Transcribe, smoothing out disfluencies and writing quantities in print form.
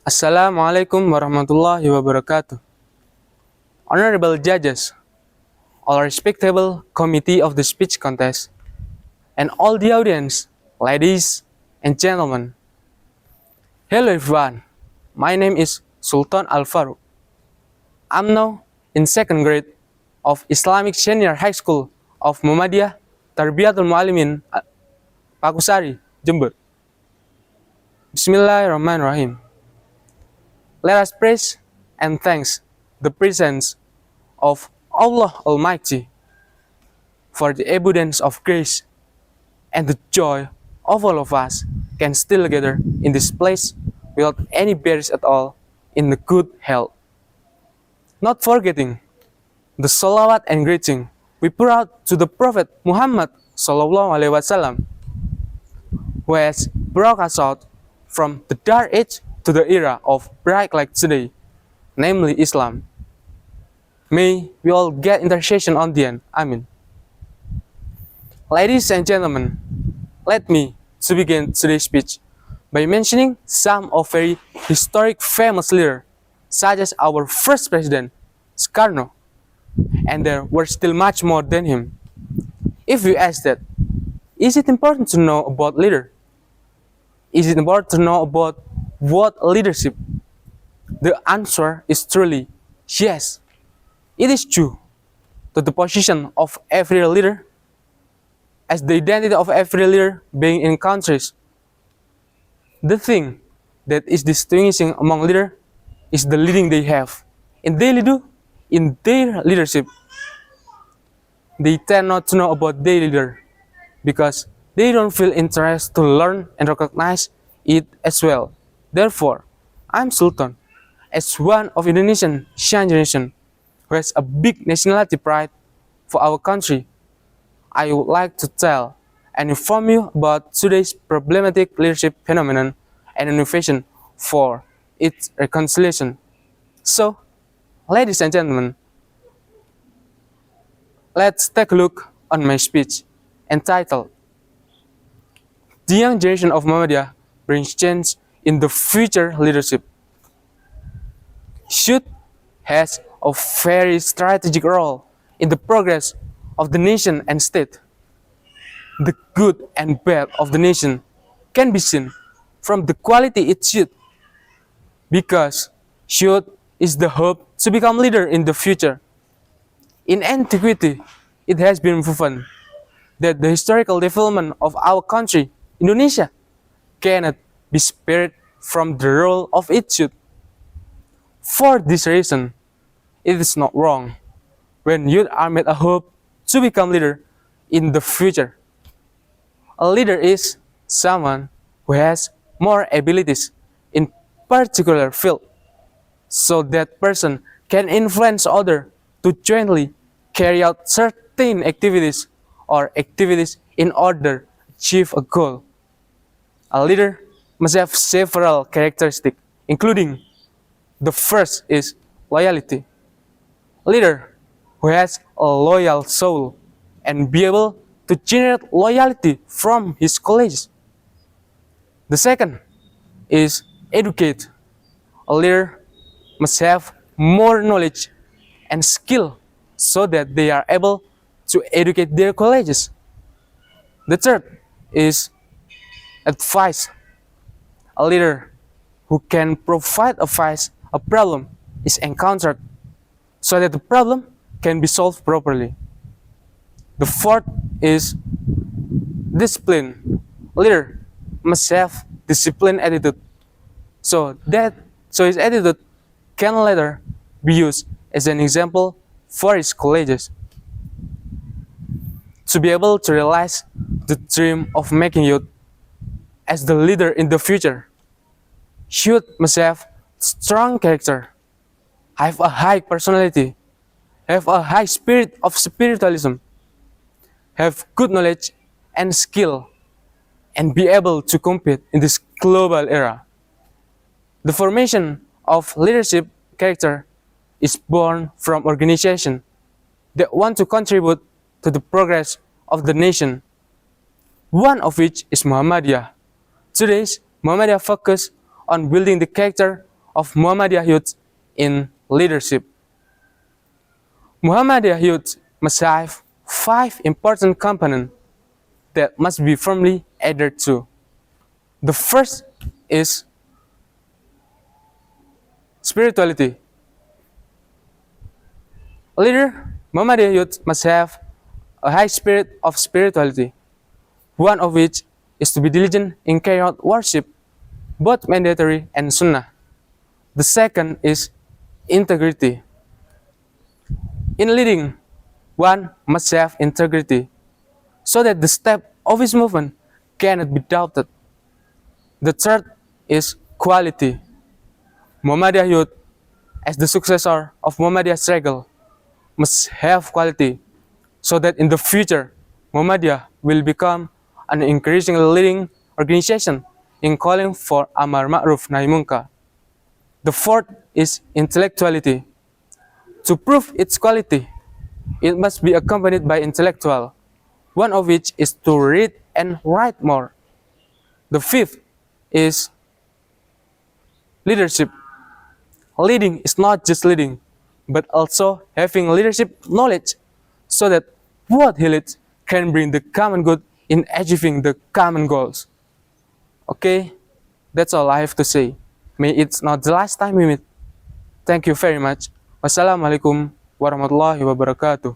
Assalamualaikum warahmatullahi wabarakatuh. Honorable judges, all respectable committee of the speech contest, and all the audience, ladies and gentlemen. Hello everyone, my name is Sulthon Al Farouq. I'm now in second grade of Islamic Senior High School of Muhammadiyah Tarbiyatul Muallimin Pakusari, Jember. Bismillahirrahmanirrahim. Let us praise and thanks the presence of Allah Almighty for the abundance of grace and the joy of all of us can still gather in this place without any barriers at all in the good health. Not forgetting the salawat and greeting we pour out to the Prophet Muhammad Sallallahu Alaihi Wasallam, who has brought us out from the dark age to the era of bright light today, namely Islam. May we all get intercession on the end. Amin. Ladies and gentlemen, let me to begin today's speech by mentioning some of very historic famous leaders, such as our first president, Sukarno, and there were still much more than him. If you ask that, is it important to know about leader? Is it important to know about what leadership? The answer is truly yes. It is true that the position of every leader, as the identity of every leader being in countries, the thing that is distinguishing among leaders is the leading they have. In their leadership, they tend not to know about their leader because they don't feel interest to learn and recognize it as well. Therefore, I'm Sultan, as one of Indonesian young generation who has a big nationality pride for our country. I would like to tell and inform you about today's problematic leadership phenomenon and innovation for its reconciliation. So, ladies and gentlemen, let's take a look on my speech entitled The Young Generation of Muhammadiyah Brings Change in the Future Leadership. Youth has a very strategic role in the progress of the nation and state. The good and bad of the nation can be seen from the quality its youth, because youth is the hope to become leader in the future. In antiquity, it has been proven that the historical development of our country, Indonesia, cannot be spared from the role of its youth. For this reason, it is not wrong when youth are made a hope to become leader in the future. A leader is someone who has more abilities in particular field, so that person can influence others to jointly carry out certain activities or activities in order to achieve a goal. A leader must have several characteristics, including the first is loyalty. A leader who has a loyal soul and be able to generate loyalty from his colleagues. The second is educate. A leader must have more knowledge and skill so that they are able to educate their colleagues. The third is advice. A leader who can provide advice a problem is encountered so that the problem can be solved properly. The fourth is discipline. A leader must have disciplined attitude so his attitude can later be used as an example for his colleagues. To be able to realize the dream of making youth as the leader in the future, youth must have strong character, have a high personality, have a high spirit of spiritualism, have good knowledge and skill, and be able to compete in this global era. The formation of leadership character is born from organizations that want to contribute to the progress of the nation, one of which is Muhammadiyah. Today's Muhammadiyah focus on building the character of Muhammadiyah youth in leadership. Muhammadiyah youth must have 5 important components that must be firmly adhered to. The first is spirituality. A leader, Muhammadiyah youth must have a high spirit of spirituality, one of which is to be diligent in carrying out worship, both mandatory and sunnah. The second is integrity. In leading, one must have integrity so that the step of his movement cannot be doubted. The third is quality. Muhammadiyah youth, as the successor of Muhammadiyah struggle, must have quality so that in the future, Muhammadiyah will become an increasingly leading organization in calling for Amar Ma'ruf Nahi Munkar. The fourth is intellectuality. To prove its quality, it must be accompanied by intellectual, one of which is to read and write more. The fifth is leadership. Leading is not just leading, but also having leadership knowledge so that what he leads can bring the common good in achieving the common goals. Okay, that's all I have to say. May it's not the last time we meet. Thank you very much. Wassalamualaikum warahmatullahi wabarakatuh.